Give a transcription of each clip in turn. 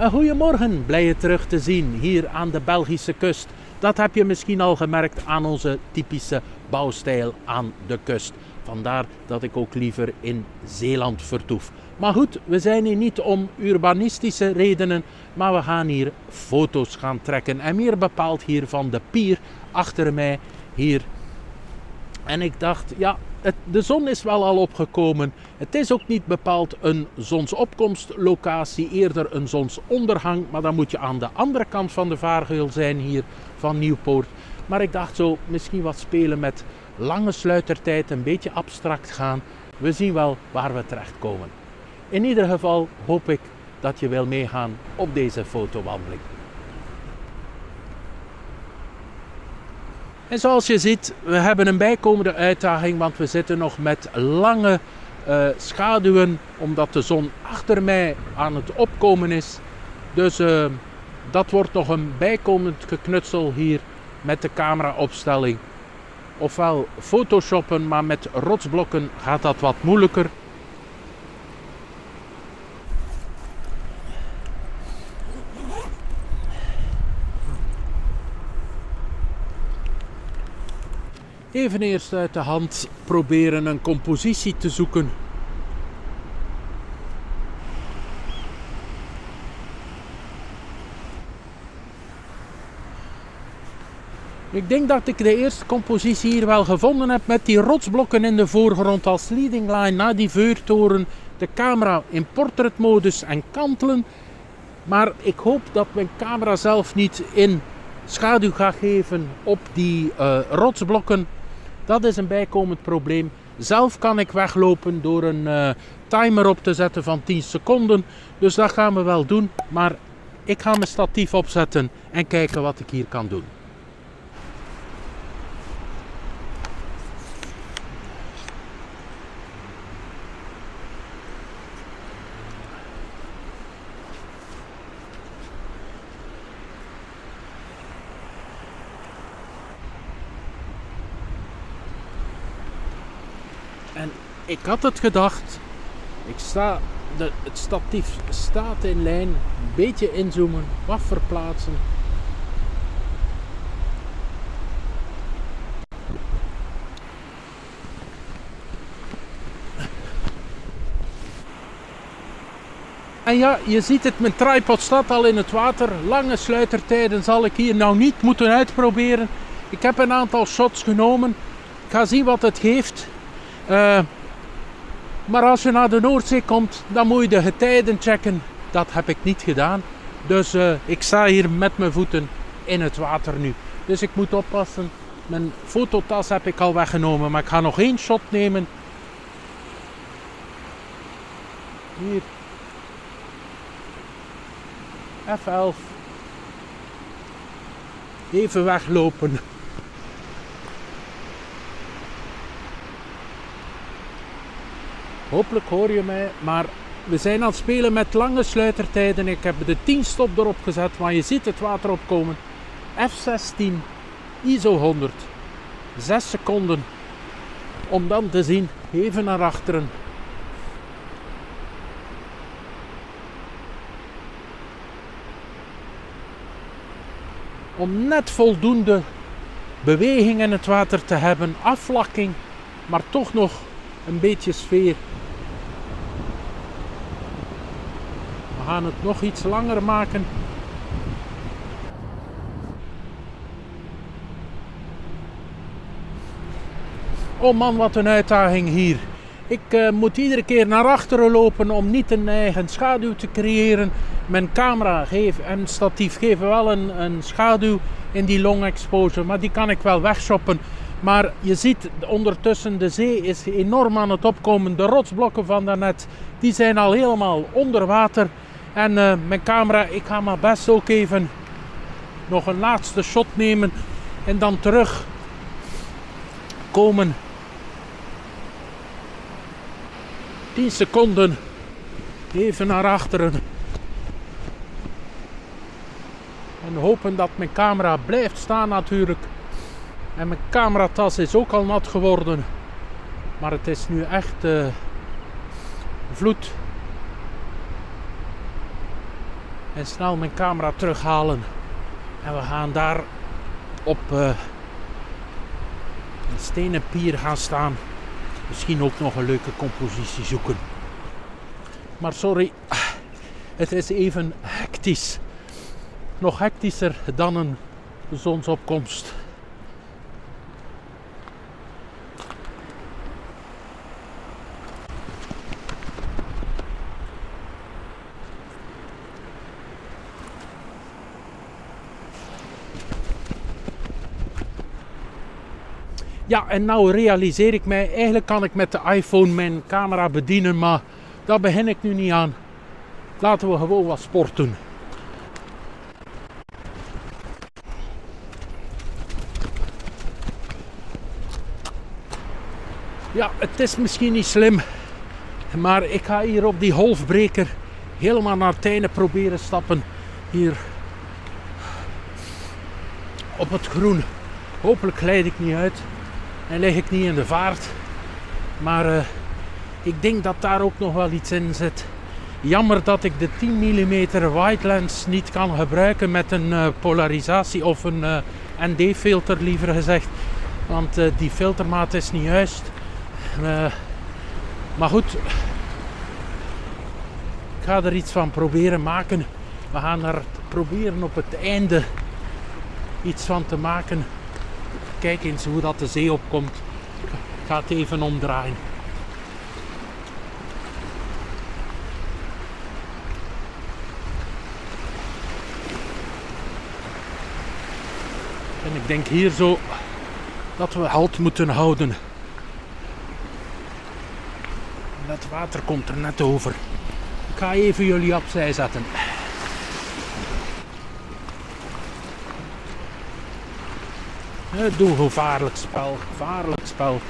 Goedemorgen, blij je terug te zien hier aan de Belgische kust. Dat heb je misschien al gemerkt aan onze typische bouwstijl aan de kust. Vandaar dat ik ook liever in Zeeland vertoef. Maar goed, we zijn hier niet om urbanistische redenen, maar we gaan hier foto's gaan trekken. En meer bepaald hier van de pier achter mij hier. En ik dacht, ja, de zon is wel al opgekomen. Het is ook niet bepaald een zonsopkomstlocatie, eerder een zonsondergang. Maar dan moet je aan de andere kant van de vaargeul zijn hier van Nieuwpoort. Maar ik dacht zo, misschien wat spelen met lange sluitertijd, een beetje abstract gaan. We zien wel waar we terechtkomen. In ieder geval hoop ik dat je wil meegaan op deze fotowandeling. En zoals je ziet, we hebben een bijkomende uitdaging, want we zitten nog met lange schaduwen, omdat de zon achter mij aan het opkomen is. Dus dat wordt nog een bijkomend geknutsel hier met de cameraopstelling. Ofwel photoshoppen, maar met rotsblokken gaat dat wat moeilijker. Even eerst uit de hand proberen een compositie te zoeken. Ik denk dat ik de eerste compositie hier wel gevonden heb met die rotsblokken in de voorgrond als leading line naar die vuurtoren. De camera in portretmodus en kantelen. Maar ik hoop dat mijn camera zelf niet in schaduw gaat geven op die rotsblokken. Dat is een bijkomend probleem. Zelf kan ik weglopen door een timer op te zetten van 10 seconden. Dus dat gaan we wel doen. Maar ik ga mijn statief opzetten en kijken wat ik hier kan doen. En ik had het gedacht, het statief staat in lijn, een beetje inzoomen, wat verplaatsen. En ja, je ziet het, mijn tripod staat al in het water. Lange sluitertijden zal ik hier nou niet moeten uitproberen. Ik heb een aantal shots genomen. Ik ga zien wat het geeft. Maar als je naar de Noordzee komt, dan moet je de getijden checken. Dat heb ik niet gedaan. Dus ik sta hier met mijn voeten in het water nu. Dus ik moet oppassen. Mijn fototas heb ik al weggenomen, maar ik ga nog één shot nemen. Hier. F11. Even weglopen. Hopelijk hoor je mij, maar we zijn aan het spelen met lange sluitertijden. Ik heb de 10 stop erop gezet, maar je ziet het water opkomen. F16, ISO 100, 6 seconden. Om dan te zien, even naar achteren. Om net voldoende beweging in het water te hebben, afvlakking, maar toch nog een beetje sfeer. We gaan het nog iets langer maken. Oh man, wat een uitdaging hier. Ik moet iedere keer naar achteren lopen om niet een eigen schaduw te creëren. Mijn camera en statief geven wel een schaduw in die long exposure, maar die kan ik wel wegshoppen. Maar je ziet ondertussen, de zee is enorm aan het opkomen. De rotsblokken van daarnet, die zijn al helemaal onder water. En mijn camera, ik ga maar best ook even nog een laatste shot nemen. En dan terug komen. 10 seconden. Even naar achteren. En hopen dat mijn camera blijft staan natuurlijk. En mijn cameratas is ook al nat geworden. Maar het is nu echt vloed. En snel mijn camera terughalen. En we gaan daar op een stenen pier gaan staan. Misschien ook nog een leuke compositie zoeken. Maar sorry, het is even hectisch. Nog hectischer dan een zonsopkomst. Ja, en nou realiseer ik mij, eigenlijk kan ik met de iPhone mijn camera bedienen, maar daar begin ik nu niet aan. Laten we gewoon wat sport doen. Ja, het is misschien niet slim, maar ik ga hier op die golfbreker helemaal naar het einde proberen stappen. Hier op het groen. Hopelijk glijd ik niet uit en lig ik niet in de vaart. Maar ik denk dat daar ook nog wel iets in zit. Jammer dat ik de 10 mm wide lens niet kan gebruiken met een polarisatie of een ND-filter liever gezegd. Want die filtermaat is niet juist. Maar goed, ik ga er iets van proberen maken. We gaan er proberen op het einde iets van te maken. Kijk eens hoe dat de zee opkomt. Ik ga het even omdraaien. En ik denk hier zo dat we halt moeten houden. Het water komt er net over. Ik ga even jullie opzij zetten. Doe gevaarlijk spel, gevaarlijk spel.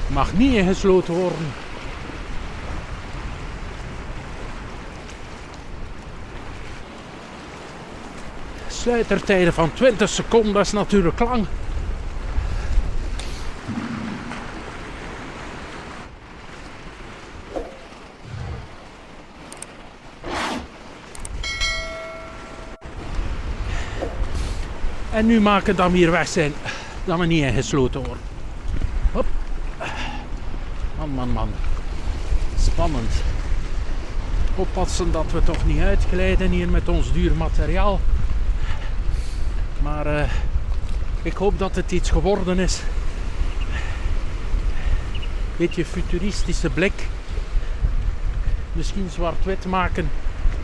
Mag niet ingesloten worden. Sluitertijden van 20 seconden, dat is natuurlijk lang. En nu maken dat we hier weg zijn, dat we niet ingesloten worden. Hop. Man. Spannend. Oppassen dat we toch niet uitglijden hier met ons duur materiaal. Maar ik hoop dat het iets geworden is. Beetje futuristische blik. Misschien zwart-wit maken.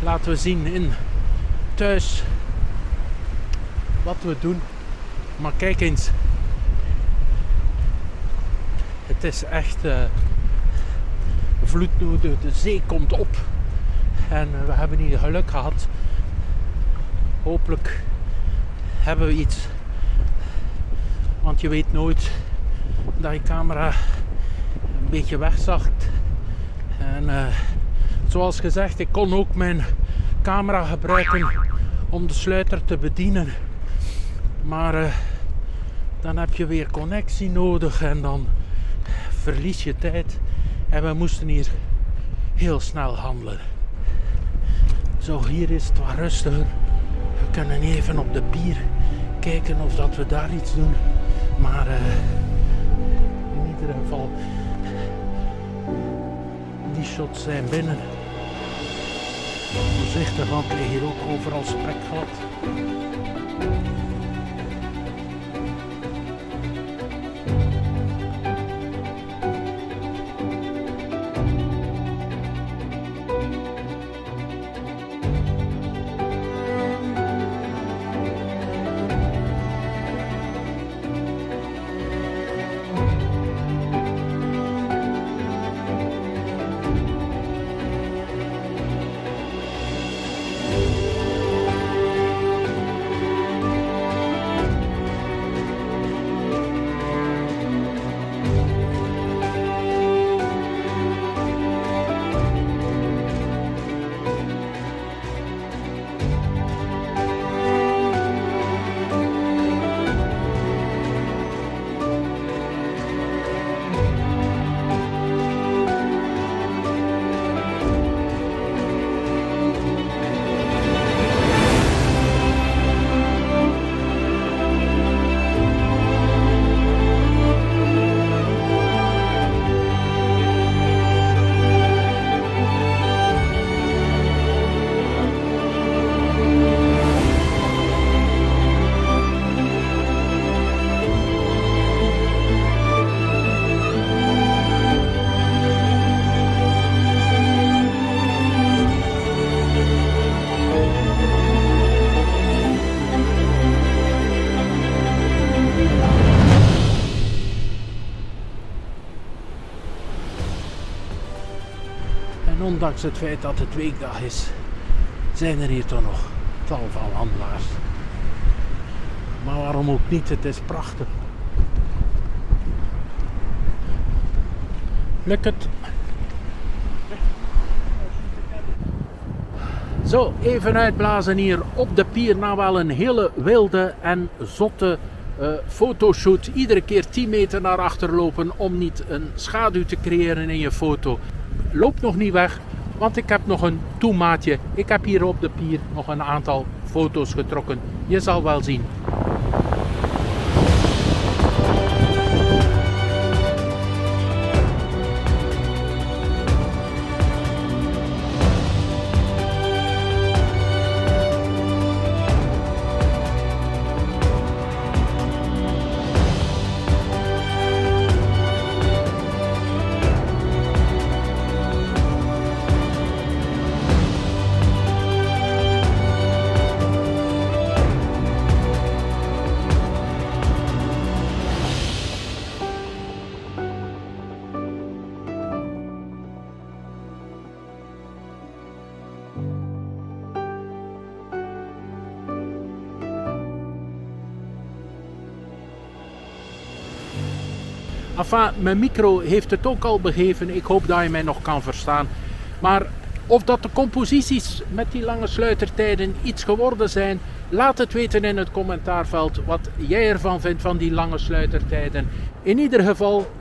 Laten we zien in thuis wat we doen. Maar kijk eens. Het is echt vloednood. De zee komt op. En we hebben hier geluk gehad. Hopelijk hebben we iets. Want je weet nooit dat je camera een beetje wegzakt. En zoals gezegd, ik kon ook mijn camera gebruiken om de sluiter te bedienen. Maar dan heb je weer connectie nodig en dan verlies je tijd. En we moesten hier heel snel handelen. Zo, hier is het wat rustiger. We kunnen even op de pier kijken of dat we daar iets doen. Maar in ieder geval, die shots zijn binnen. Voorzichtig, want het ligt hier ook overal spekglad. ondanks het feit dat het weekdag is, zijn er hier toch nog tal van wandelaars. Maar waarom ook niet, het is prachtig. Lukt het? Zo, even uitblazen hier op de pier. Nou wel een hele wilde en zotte fotoshoot. Iedere keer 10 meter naar achter lopen om niet een schaduw te creëren in je foto. Loop nog niet weg, want ik heb nog een toemaatje. Ik heb hier op de pier nog een aantal foto's getrokken. Je zal wel zien. Enfin, mijn micro heeft het ook al begeven. Ik hoop dat je mij nog kan verstaan. Maar of dat de composities met die lange sluitertijden iets geworden zijn, laat het weten in het commentaarveld wat jij ervan vindt van die lange sluitertijden. In ieder geval,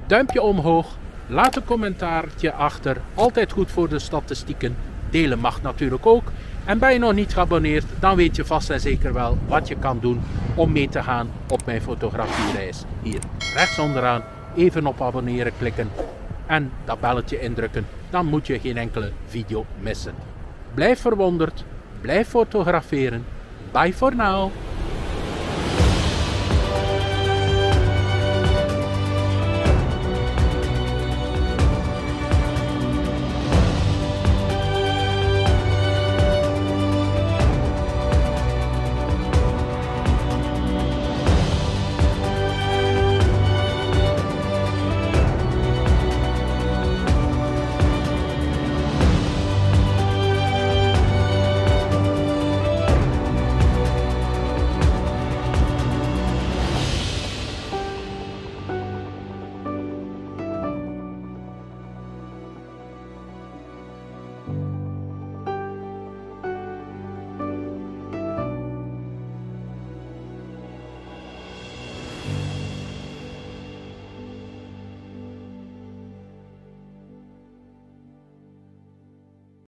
duimpje omhoog, laat een commentaartje achter. Altijd goed voor de statistieken. Delen mag natuurlijk ook. En ben je nog niet geabonneerd, dan weet je vast en zeker wel wat je kan doen om mee te gaan op mijn fotografiereis. Hier rechts onderaan even op abonneren klikken en dat belletje indrukken. Dan moet je geen enkele video missen. Blijf verwonderd, blijf fotograferen. Bye for now.